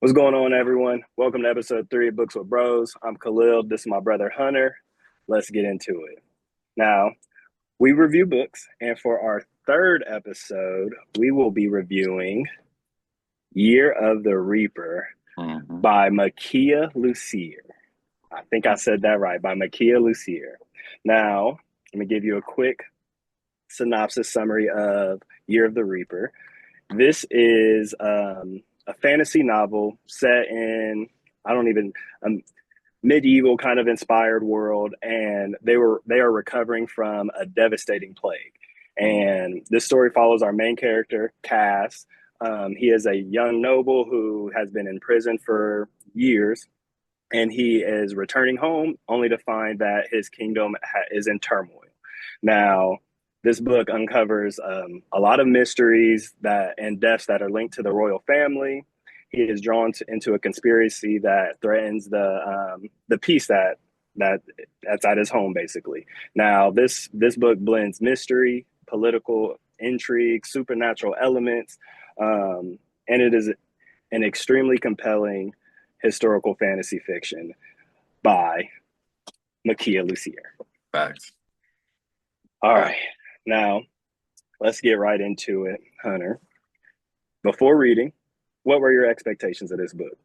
What's going on, everyone? Welcome to episode 3 of Books with Bros. I'm Khalil. This is my brother Hunter. Let's get into it. Now, we review books, and for our third episode, we will be reviewing Year of the Reaper Mhm. by Makiia Lucier. I think I said that right, by Makiia Lucier. Now, let me give you a quick synopsis summary of Year of the Reaper. This is a fantasy novel set in I don't even medieval kind of inspired world, and they are recovering from a devastating plague. And this story follows our main character, Cas. He is a young noble who has been in prison for years, and he is returning home only to find that his kingdom is in turmoil. Now, this book uncovers a lot of mysteries that and deaths that are linked to the royal family. He is drawn into a conspiracy that threatens the peace that's at his home, basically. Now, this book blends mystery, political intrigue, supernatural elements, and it is an extremely compelling historical fantasy fiction by Makiia Lucier. Facts. All right, now let's get right into it, Hunter. Before reading, what were your expectations of this book?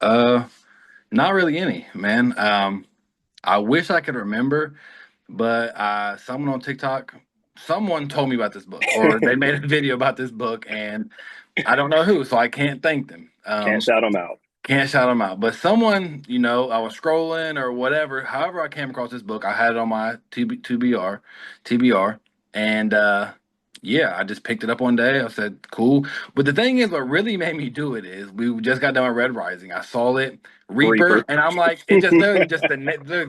Uh, Not really any, man. I wish I could remember, but someone on TikTok, someone told me about this book, or they made a video about this book, and I don't know who, so I can't thank them. Can't shout them out. Can't shout them out, but someone, I was scrolling or whatever. However, I came across this book. I had it on my TBR, and yeah, I just picked it up one day. I said, "Cool." But the thing is, what really made me do it is we just got done with Red Rising. I saw it, Reaper, Reaper. and I'm like, it just literally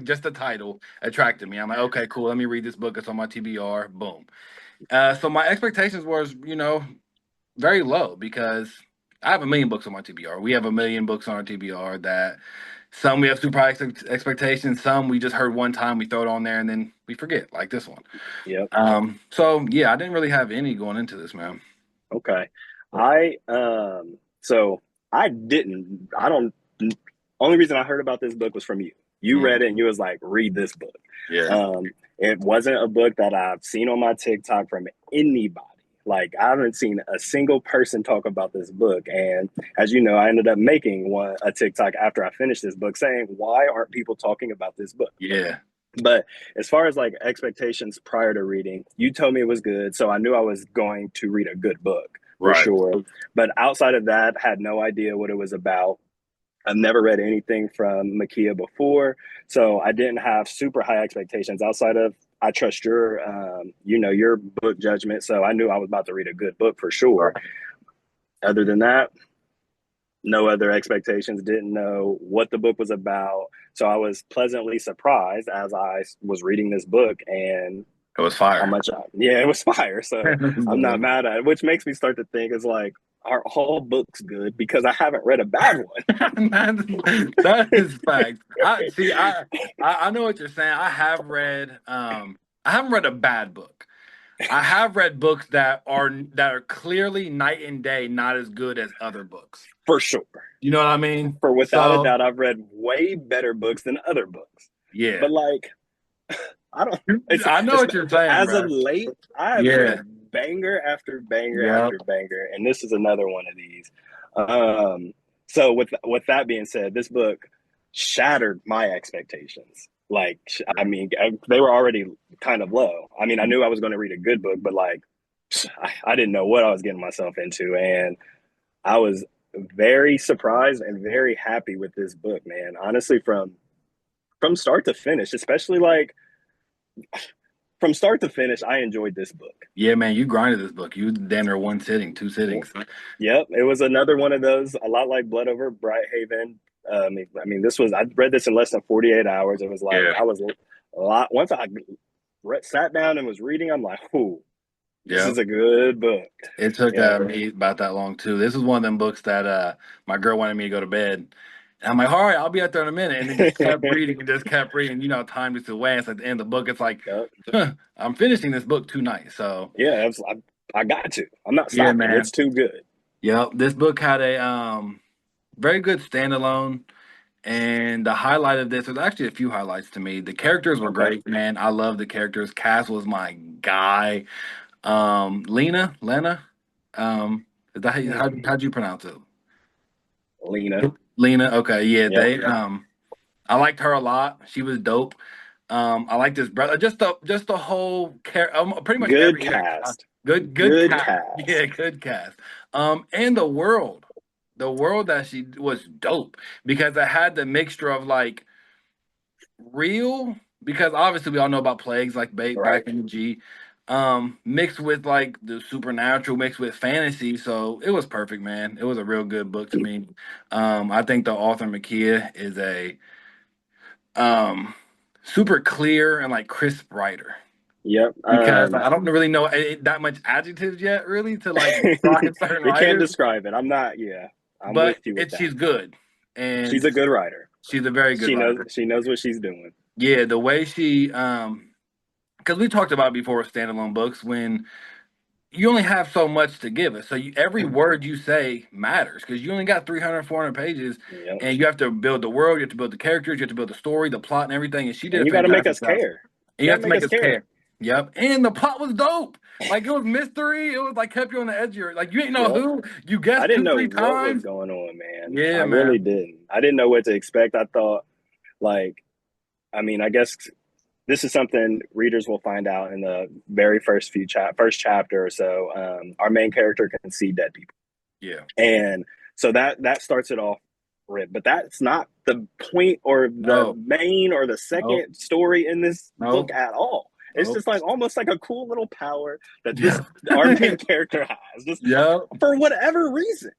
just the title attracted me. I'm like, okay, cool. Let me read this book. It's on my TBR. Boom. So my expectations was, very low because I have a million books on my TBR. We have a million books on our TBR that some we have super high expectations, some we just heard one time, we throw it on there and then we forget, like this one. Yep. So yeah, I didn't really have any going into this, man. Okay. So I didn't I don't only reason I heard about this book was from you. You read it Mhm. and you was like, read this book. Yeah. Um, it wasn't a book that I've seen on my TikTok from anybody. Like I haven't seen a single person talk about this book. And as you know, I ended up making a TikTok after I finished this book saying, why aren't people talking about this book? Yeah. But as far as like expectations prior to reading, you told me it was good, so I knew I was going to read a good book for Right. sure. But outside of that, had no idea what it was about. I've never read anything from Makiia before, so I didn't have super high expectations outside of I trust your book judgment. So I knew I was about to read a good book for sure. Right. Other than that, no other expectations, didn't know what the book was about. So I was pleasantly surprised as I was reading this book and It was how fire. much, yeah, it was fire. So I'm not mad at it, which makes me start to think is like, are all books good? Because I haven't read a bad one. That is fact. I see. I know what you're saying. I haven't read a bad book. I have read books that are clearly night and day, not as good as other books. For sure. You know what I mean? For without a So doubt, I've read way better books than other books. yeah, But like, I don't, I know it's what you're saying, as of bro. late, I have Yeah. read banger after banger Yep. after banger. And this is another one of these. Um, so with that being said, this book shattered my expectations. Like, I mean, they were already kind of low. I mean, I knew I was going to read a good book, but like, I didn't know what I was getting myself into, and I was very surprised and very happy with this book, man. Honestly, from start to finish, especially like from start to finish, I enjoyed this book. Yeah, man, you grinded this book. You damn near one sitting, two sittings. Yep, it was another one of those, a lot like Blood Over Brighthaven. I mean, this was I read this in less than 48 hours. It was like Yeah. I was a lot. Once I sat down and was reading, I'm like, "Ooh, this is Yep. a good book." It took Yeah, me about that long too. This is one of them books that my girl wanted me to go to bed. And I'm like, all right, I'll be out there in a minute. And then just kept reading and just kept reading. You know, time just away. It's at the end of the book. It's like, yep. I'm finishing this book tonight. So Yeah. I got to. I'm not yeah, stopping. It's man. too good. Yep. This book had very good standalone. And the highlight of this, there's actually a few highlights to me. The characters were Okay. great, man. I love the characters. Cass was my guy. Lena, is that Hmm. how'd you pronounce it? Lena. Lena. Okay, yeah, Yep. I liked her a lot. She was dope. I like this brother. Just the whole pretty much Good every character. cast. Good Good cast. Yeah, cast. good cast. And the world that she was dope because it had the mixture of like real, because obviously we all know about plagues like Right. back in the G, mixed with like the supernatural, mixed with fantasy. So it was perfect, man. It was a real good book to me. I think the author Makiia is a um super clear and like crisp writer Yep. because like, I don't really know that much adjectives yet, really, to like describe certain You can't writers, describe it. I'm not. Yeah, I'm with but you with that. she's good She's and a good writer. she's a very good She knows. writer. She knows what she's doing. Yeah, the way she because we talked about it before with standalone books when you only have so much to give us. So every word you say matters because you only got 300, 400 pages Yep. and you have to build the world, you have to build the characters, you have to build the story, the plot, and everything. And she did And a you got to make fantastic us job. care. And You you got have to to make make us us care. care. Yep. And the plot was dope. Like it was mystery. It was like kept you on the edge of your like you didn't know Yep. who. You I guessed didn't two, know three what was times. going on, man. I Yeah, really man. didn't. I didn't know what to expect. I thought, like, I mean, I guess this is something readers will find out in the very first chapter or so. Our main character can see dead people, Yeah. and so that starts it off. But that's not the point or the No. main or the No. second story in this book No. at all. It's No. just like almost like a cool little power that this Yeah. our main character has, just Yep. for whatever reason.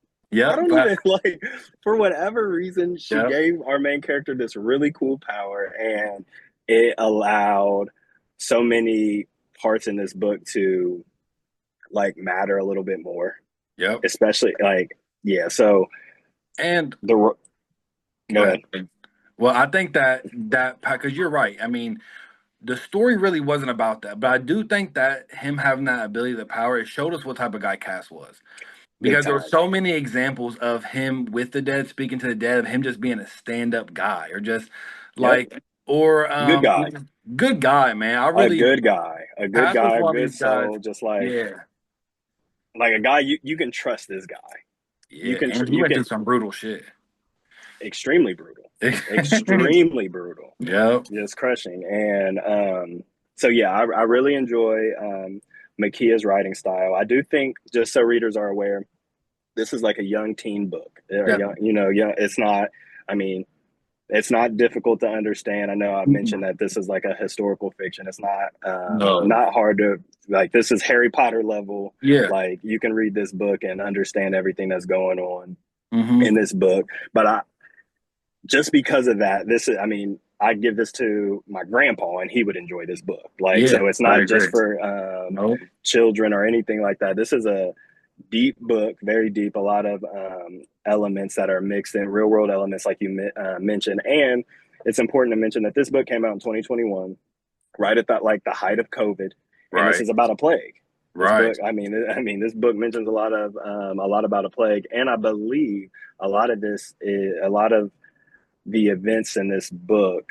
I Yep. don't even like, for whatever reason, she Yep. gave our main character this really cool power, and it allowed so many parts in this book to like matter a little bit more, Yep. especially like, yeah. So And the go go ahead. ahead. Well, I think that because you're right. I mean, the story really wasn't about that, but I do think that him having that ability, the power, it showed us what type of guy Cass was. Big Because there were time. so many examples of him with the dead, speaking to the dead, of him just being a stand-up guy, or just Yep. like, or Good guy. good guy, man. I A really good guy. A good Cass was guy. A one of good these guys. soul. Just Yeah, like a guy you can trust. This guy. yeah, and he You went through can some brutal shit. extremely brutal. Extremely brutal. Yep. Just crushing. And so yeah, I really enjoy Makia's writing style. I do think, just so readers are aware, this is like a young teen book. Or young, Definitely. you know, young. It's not. I mean, it's not difficult to understand. I know I've mentioned that this is like a historical fiction. It's not No. not hard to like. This is Harry Potter level. Yeah. Like you can read this book and understand everything that's going on Mm-hmm. in this book. But I just because of that, this is, I mean, I give this to my grandpa and he would enjoy this book. Like, Yeah, so it's I not just agree. for No. children or anything like that. This is a deep book, very deep, a lot of elements that are mixed in, real world elements, like you mentioned. And it's important to mention that this book came out in 2021, right at that, like the height of COVID. And this Right. is about a plague. This Right. book, this book mentions a lot about a plague, and I believe a lot of the events in this book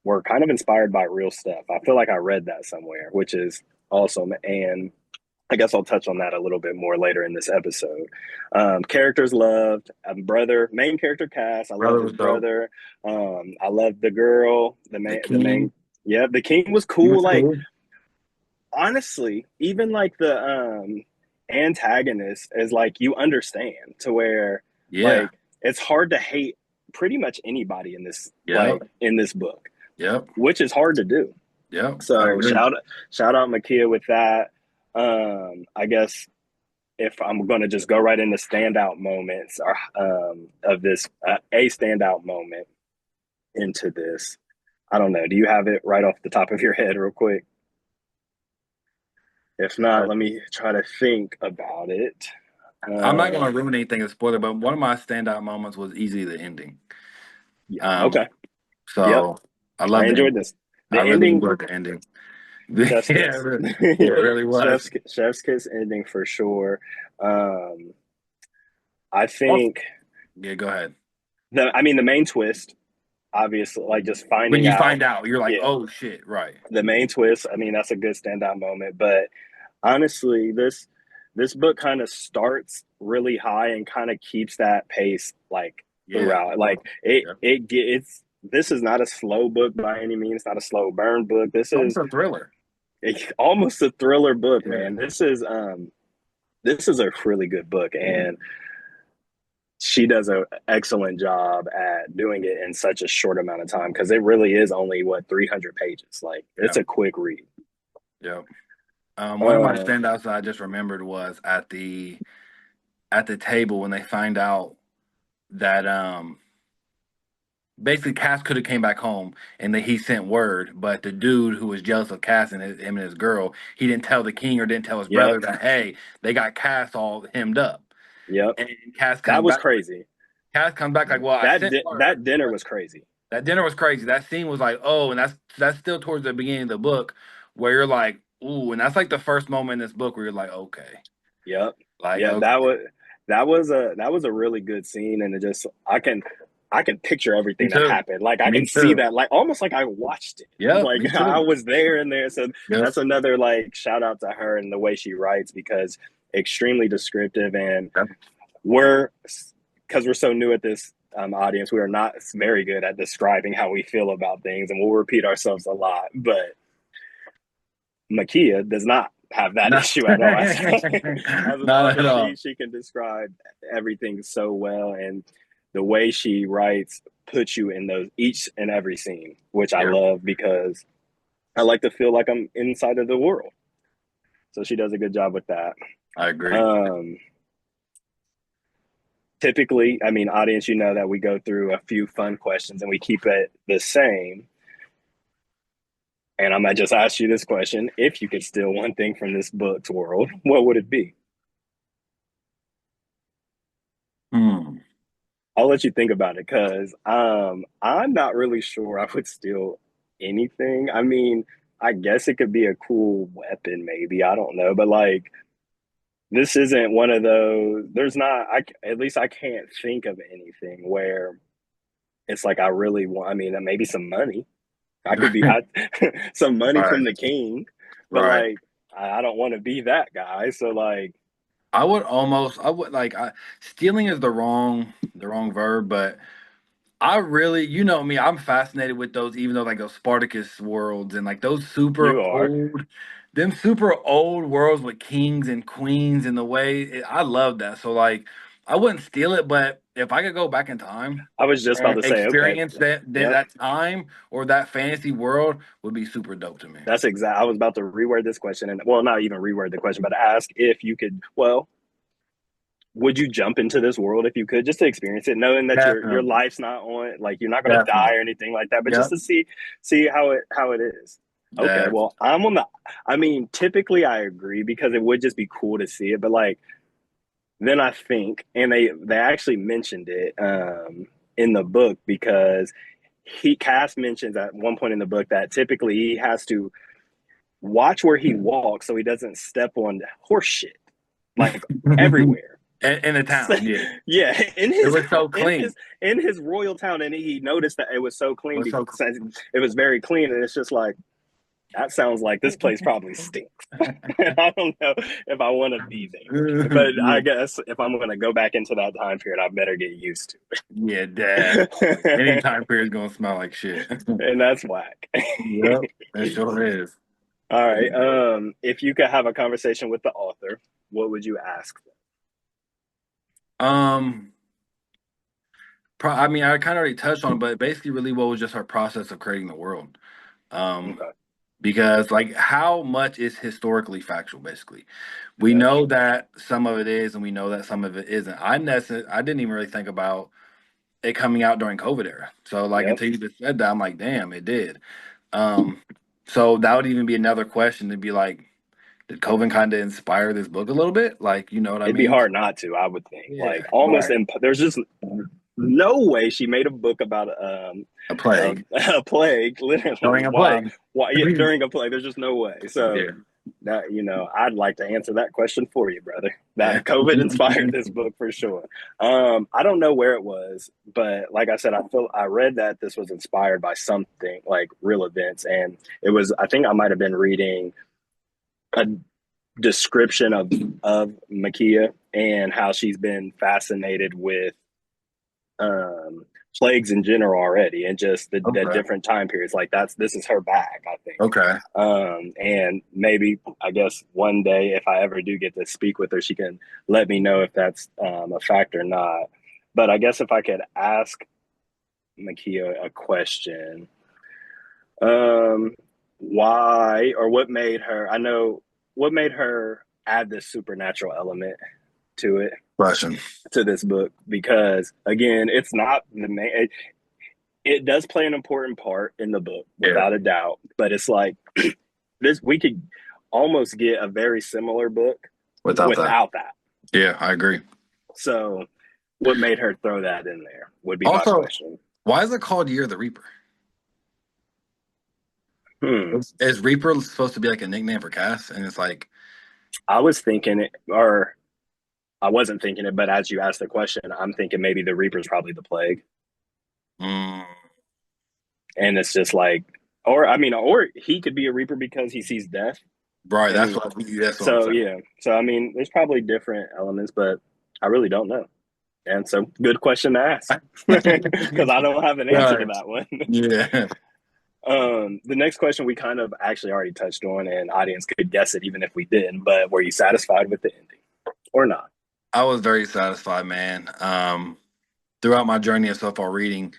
were kind of inspired by real stuff. I feel like I read that somewhere, which is awesome. And I guess I'll touch on that a little bit more later in this episode. Characters loved brother, main character Cass. I Brother loved his was dope. brother. I loved the girl, The the main. king. Yeah, the king was He cool. was Like cool. honestly, even like the antagonist is like you understand to where Yeah. like it's hard to hate pretty much anybody in this Yep. in this book, Yep. which is hard to do. Yep. I So agree. shout out Makiia with that. I guess if I'm going to just go right into standout moments or of this, a standout moment into this. I don't know. Do you have it right off the top of your head, real quick? If not, let me try to think about it. I'm not gonna Um, ruin anything as a spoiler, but one of my standout moments was easily the ending. yeah. Um, Okay. Yep. so I I love the enjoyed ending. this. I The really ending, enjoyed the ending. chef's Yeah, kiss. it really was. Chef's kiss ending for sure. Um, I Also, think yeah, go ahead. the main twist, obviously, like just When finding you out. find out, you're like, Yeah, oh shit, right? the main twist. I mean, that's a good standout moment. But honestly, this book kind of starts really high and kind of keeps that pace like Yeah, throughout. Like it yep. it it's this is not a slow book by any means. Not a slow burn book. This It's almost is a thriller. almost a thriller book, Yeah, man. This is a really good book, and she does an excellent job at doing it in such a short amount of time because it really is only what 300 pages. Like it's yeah, a quick read. yeah. One of my Uh, standouts that I just remembered was at the table when they find out that basically Cass could have came back home and that he sent word, but the dude who was jealous of Cass and him and his girl, he didn't tell the king or didn't tell his yep, brother that hey, they got Cass all hemmed up. yep. And Cass That comes was back. crazy. Cass comes back like, well, I sent That word, dinner but was crazy. that dinner was crazy. That scene was like, oh, and that's still towards the beginning of the book where you're like, ooh, and that's like the first moment in this book where you're like, okay, Yep. like Yeah, okay, that was a really good scene, and it just I can picture me everything that too, happened. Like I me can see too. that, like almost like I watched it. Yep, Like me I too. was there and there. So Yep, that's another like shout out to her and the way she writes because extremely descriptive and yep. we're because we're so new at this audience, we are not very good at describing how we feel about things, and we'll repeat ourselves a lot. But Makiia does not have that No, issue at all. As, as an not at author, all. she can describe everything so well, and the way she writes puts you in those each and every scene, which I Yeah, love because I like to feel like I'm inside of the world. So she does a good job with that. I agree. Um, Typically, I mean, audience, you know that we go through a few fun questions and we keep it the same. And I'm gonna just ask you this question: if you could steal one thing from this book's world, what would it be? Hmm. I'll let you think about it because I'm not really sure I would steal anything. I mean, I guess it could be a cool weapon, maybe. I don't know, but like this isn't one of those. There's not. At least I can't think of anything where it's like I really want. I mean, maybe some money. I could be some money from Right, the king, but right. like I don't want to be that guy. So like, I would like, stealing is the wrong verb, but I really, you know me, I'm fascinated with those, even though like those Spartacus worlds and like those you are. super old worlds with kings and queens and the way I love that. So like, I wouldn't steal it, but if I could go back in time I was just about and to say, okay, experience yep. that time or that fantasy world would be super dope to me. That's exact. I was about to reword this question, and well, not even reword the question, but ask if you could. Well, would you jump into this world if you could, just to experience it, knowing that your Definitely, life's not on, like you're not going to die definitely. or anything like that, but just Yep, to see how it is. Okay, definitely. well, I'm on the. I mean, typically I agree because it would just be cool to see it, but like then I think, and they actually mentioned it in the book because he Cass mentions at one point in the book that typically he has to watch where he walks so he doesn't step on horse shit like everywhere. In the So, town, yeah, yeah, it was so clean. in his royal town, and he noticed that it was so It clean was so because it was very clean, and it's just like that sounds like this place probably stinks. I don't know if I want to be there, but I yeah, guess if I'm going to go back into that time period, I better get used yeah, to definitely. Any it. time period is gonna smell like shit. And that's whack. Yep, it sure is. All right. If you could have a conversation with the author, what would you ask Um, I mean, I kind of already touched on, it, but basically, really, what was just our process of creating the world? them? Um, Okay. because like, how much is historically factual? Basically, we Yep. know that some of it is, and we know that some of it isn't. I didn't even really think about it coming out during COVID era. So like, Yep. until you just said that, I'm like, damn, it did. Um, so that would even be another question to be like, did Coven kind of inspire this book a little bit? Like, you know what I It'd be mean? hard not to, I would think. Like Yeah, almost right. there's just no way she made a book about A plague a plague, literally. during a plague. Why yeah, during a plague. There's just no way. So Yeah. that, I'd like to answer that question for you, brother. Yeah. That COVID inspired this book for sure. I don't know where it was, but like I said, I read that this was inspired by something like real events, and it was. I think I might have been reading a description of Makiia and how she's been fascinated with um, plagues in general already, and just the Okay. different time periods. Like this is her bag, I think. Okay. And maybe I guess one day, if I ever do get to speak with her, she can let me know if that's a fact or not. But I guess if I could ask Makiia a question, um, why or what made her? I know what made her add this supernatural element to it, Question. to this book, because again, it's not the main. It does play an important part in the book Yeah. without a doubt, but it's like this we could almost get a very similar book Without that. without that. Yeah, I agree. So what made her throw that in there would be my Also, question. why is it called Year of the Reaper? Hmm. Is Reaper supposed to be like a nickname for Cass? And it's like, I was thinking it, or I wasn't thinking it, but as you asked the question, I'm thinking maybe the Reaper's probably the plague. mm, And it's just like, or I mean, or he could be a Reaper because he sees death. right. And That's what I'm so, saying. yeah. So, I mean, there's probably different elements, but I really don't know. And so, good question to ask because I don't have an answer to Right. that one. Yeah. The next question we kind of actually already touched on, and audience could guess it even if we didn't. But were you satisfied with the ending or not? I was very satisfied, man. Throughout my journey of so far reading,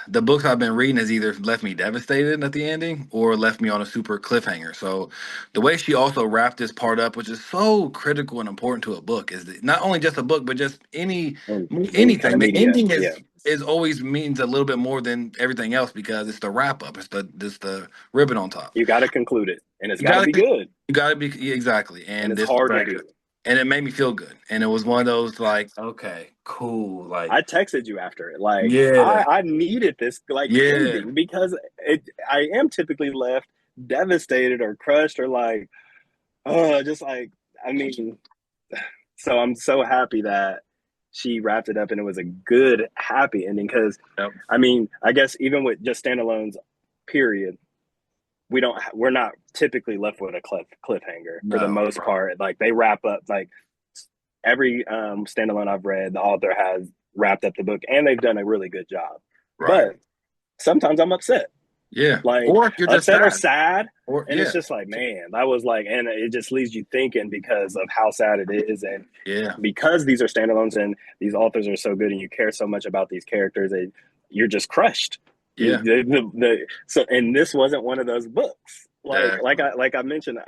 the books I've been reading has either left me devastated at the ending or left me on a super cliffhanger. So the way she also wrapped this part up, which is so critical and important to a book, is that not only just a book, but just Any kind anything. of The media, ending yeah. is always means a little bit more than everything else because it's the wrap up. It's the ribbon on top. You got to conclude it, and it's You got to gotta be good, you gotta be yeah, exactly. and And it's this was hard to very good. do. And it made me feel good. And it was one of those like, okay, cool. Like, I texted you after it, like yeah, I needed this like yeah. ending because I am typically left devastated or crushed or like just like I mean, so I'm so happy that she wrapped it up and it was a good happy ending because Yep. I mean I guess even with just standalones, period, we're not typically left with a cliffhanger for the No. most part. Like they wrap up like every standalone I've read, the author has wrapped up the book and they've done a really good job. Right. But sometimes I'm upset, Yeah. like Or if you're just upset or sad. sad. Or And it's yeah. just like, man, that was like, and it just leaves you thinking because of how sad it is. And Yeah. because these are standalones and these authors are so good and you care so much about these characters, you're just crushed. Yeah. So, and this wasn't one of those books. Exactly. Like I mentioned,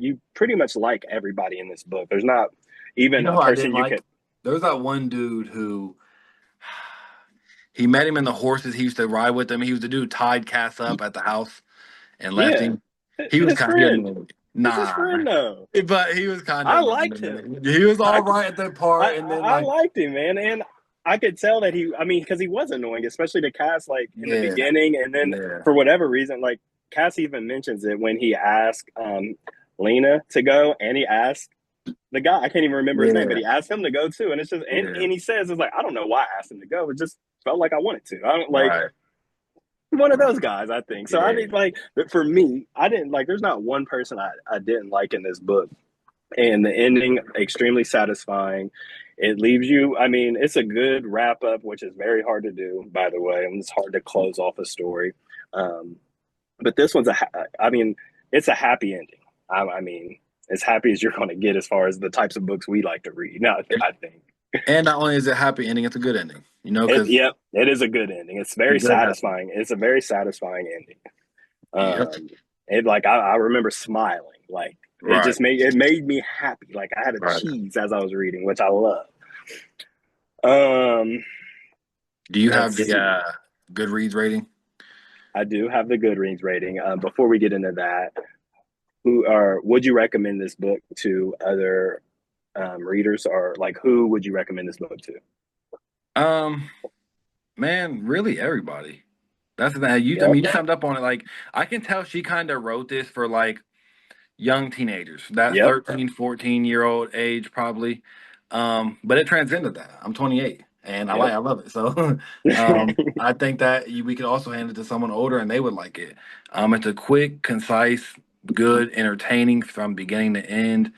you pretty much like everybody in this book. There's not You even know a who I didn't person you like? could. There was that one dude who he met him in the horses. He used to ride with him. He was the dude tied Cass up at the house and left Yeah, him. He was his kind of he friend. annoyed. It's his Nah. friend though. But he was kind I of liked annoying. him. He was I all right at that part, and then I like, liked him, man, and I could tell that he. I mean, because he was annoying, especially to Cass, like in the yeah, beginning, and then yeah, for whatever reason, like Cass even mentions it when he asked Lena to go, and he asked the guy. I can't even remember his name, but yeah, he asked him to go too, and it's just yeah. and he says it's like I don't know why I asked him to go. It just felt like I wanted to. I don't like Right, one of those right. guys, I think. So I Yeah. mean, like, but for me, I didn't like. There's not one person I didn't like in this book, and the ending extremely satisfying. It leaves you. I mean, it's a good wrap up, which is very hard to do, by the way, and it's hard to close off a story. Um, but this one's I mean, it's a happy ending. I mean, as happy as you're going to get as far as the types of books we like to read. Now, I think. And not only is it a happy ending, it's a good ending. You know, because Yep, it is a good ending. It's very it does happen. satisfying. It's a very satisfying ending. Yep. It like I remember smiling. Like Right. it made me happy. Like I had a Right. cheese as I was reading, which I love. Um, Do you have let's the see. Goodreads rating? I do have the Goodreads rating. Before we get into that, would you recommend this book to other readers, or like who would you recommend this book to? Um, man, really everybody. That's the thing. I Yep. mean, you summed up on it. Like, I can tell she kind of wrote this for like young teenagers, that Yep. 13, 14-year-old age probably. But it transcended that. I'm 28 and Yep. I love it. So I think that we could also hand it to someone older and they would like it. It's a quick, concise, good, entertaining from beginning to end.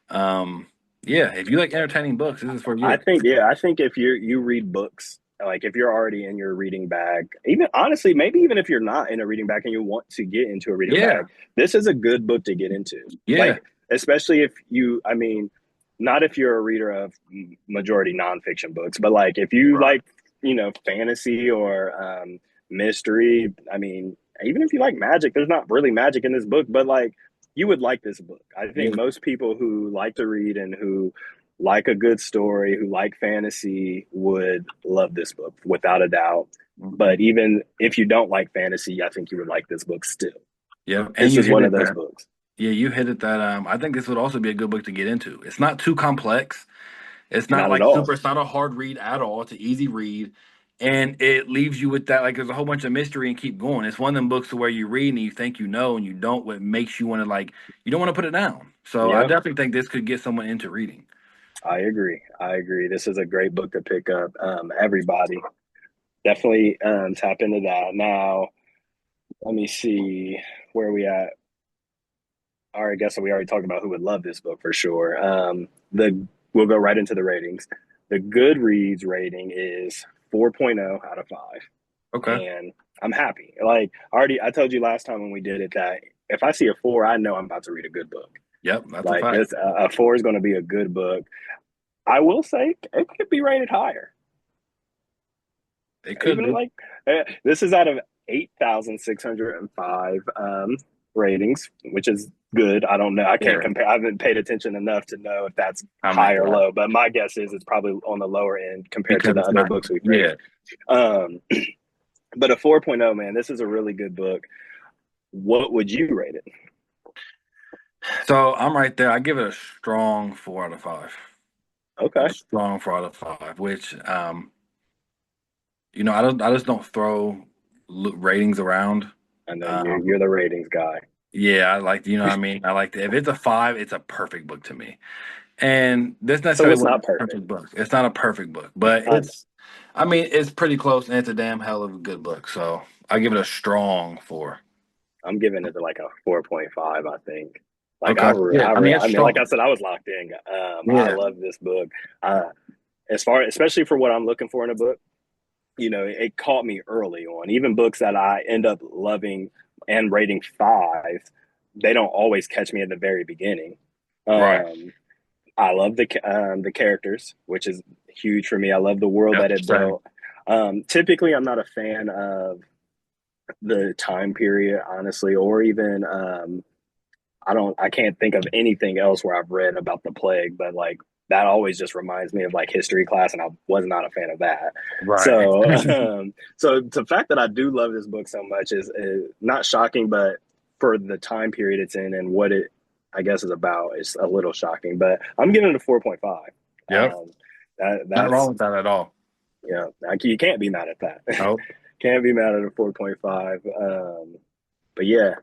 Um, yeah, if you like entertaining books, this is for I you. think, yeah, I think if you read books, like if you're already in your reading bag, even honestly, maybe even if you're not in a reading bag and you want to get into a reading Yeah, bag, this is a good book to get into. yeah, Like, especially if you, I mean, not if you're a reader of majority nonfiction books, but like if you right. like, fantasy or mystery, I mean, even if you like magic, there's not really magic in this book, but like you would like this book. I think Yeah. most people who like to read and who like a good story, who like fantasy, would love this book without a doubt. Mhm. But even if you don't like fantasy, I think you would like this book still. Yeah, and This you is hit one of it those that. books. Yeah, you hit it that. I think this would also be a good book to get into. It's not too complex. It's not Not at like all. super. It's not a hard read at all. It's an easy read, and it leaves you with that. Like there's a whole bunch of mystery and keep going. It's one of them books to where you read and you think you know and you don't. What makes you want to like you don't want to put it down. So I Yep, definitely think this could get someone into reading. I agree. I agree. This is a great book to pick up. Everybody definitely tap into that. Now, let me see where we at. All right, I guess we already talked about who would love this book for sure. The We'll go right into the ratings. The Goodreads rating is 4.0 out of 5. Okay. And I'm happy. Like already, I told you last time when we did it that if I see a 4, I know I'm about to read a good book. Yep, that's a Like fact. this, a 4 is going to be a good book. I will say it could be rated higher. It could Even be. like this is out of 8,605 ratings, which is good. I don't know. I can't Yeah, compare. I haven't paid attention enough to know if that's I'm high at or that low. But my guess is it's probably on the lower end compared to because the it's other not. books we've rated. Yeah. Um, but a 4.0, man, this is a really good book. What would you rate it? So I'm right there. I give it a strong 4 out of 5. A Okay. strong 4 out of 5, which I just don't throw ratings around. I know you're Um, the ratings guy. yeah, I like what I mean. I like if it's a 5, it's a perfect book to me. And this So necessarily it's wasn't not a perfect. perfect book. It's not a perfect book, but I know. I mean, it's pretty close, and it's a damn hell of a good book. So I give it a strong 4. I'm giving it like a 4.5, I think. Like Okay. Yeah, I mean it's I mean, like strong. I said, I was locked in. I Yeah. love this book. Uh, especially for what I'm looking for in a book, it caught me early on. Even books that I end up loving and rating 5, they don't always catch me at the very beginning. Right. Um, I love the characters, which is huge for me. I love the world Yep. that it Same. built. Typically, I'm not a fan of the time period, honestly, or even I can't think of anything else where I've read about the plague, but like that always just reminds me of like history class, and I was not a fan of that. Right. So, so the fact that I do love this book so much is not shocking, but for the time period it's in and what it, I guess, is about, is a little shocking. But I'm giving it a 4.5. Yep. Not wrong That's with that at all. you can't be mad at that. Nope. Can't be mad at a 4.5. But yeah,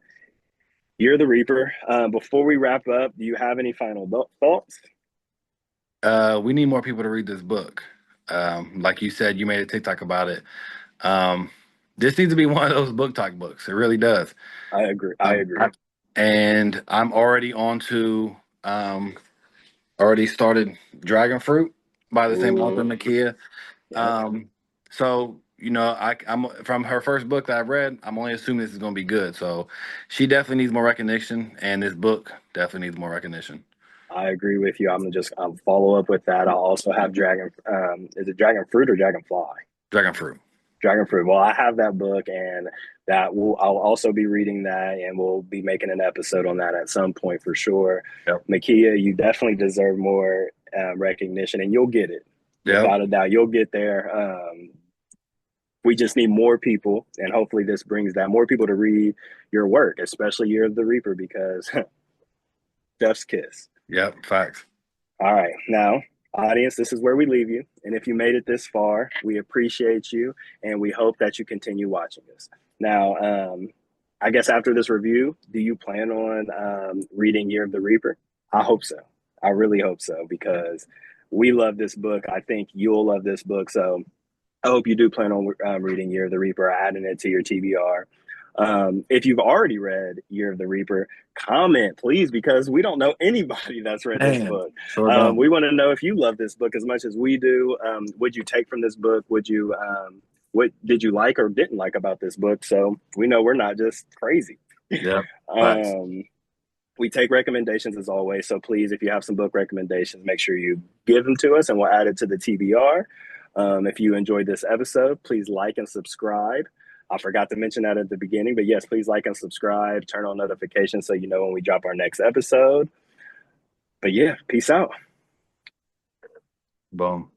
you're the Reaper. Before we wrap up, do you have any final thoughts? We need more people to read this book. Like you said, you made a TikTok about it. Um, this needs to be one of those book talk books. It really does. I agree. I Um, agree. I- and I'm already on to already started Dragon Fruit by the same author, Ooh, Makiia. yep. Um, so I'm from her first book that I read. I'm only assuming this is going to be good. So she definitely needs more recognition, and this book definitely needs more recognition. I agree with you. I'll follow up with that. I'll also have Dragon. Is it Dragon Fruit or Dragonfly? Dragon Fruit. Dragon Fruit. Well, I have that book, and I'll also be reading that, and we'll be making an episode on that at some point for sure. Yep. Makiia, you definitely deserve more recognition, and you'll get it Yep. without a doubt. You'll get there. We just need more people, and hopefully, this brings that more people to read your work, especially Year of the Reaper, because Death's Kiss. Yep. Facts. All right, now, audience, this is where we leave you. And if you made it this far, we appreciate you, and we hope that you continue watching us. Now, I guess after this review, do you plan on reading Year of the Reaper? I hope so. I really hope so because we love this book. I think you'll love this book. So I hope you do plan on reading Year of the Reaper, adding it to your TBR. If you've already read Year of the Reaper, comment please, because we don't know anybody that's read this Man, book. sure don't. We want to know if you love this book as much as we do. Would you take from this book? What did you like or didn't like about this book? So we know we're not just crazy. Yep. Facts. um, we take recommendations as always. So please, if you have some book recommendations, make sure you give them to us and we'll add it to the TBR. If you enjoyed this episode, please like and subscribe. I forgot to mention that at the beginning, but yes, please like and subscribe, turn on notifications so you know when we drop our next episode. But yeah, peace out. Boom.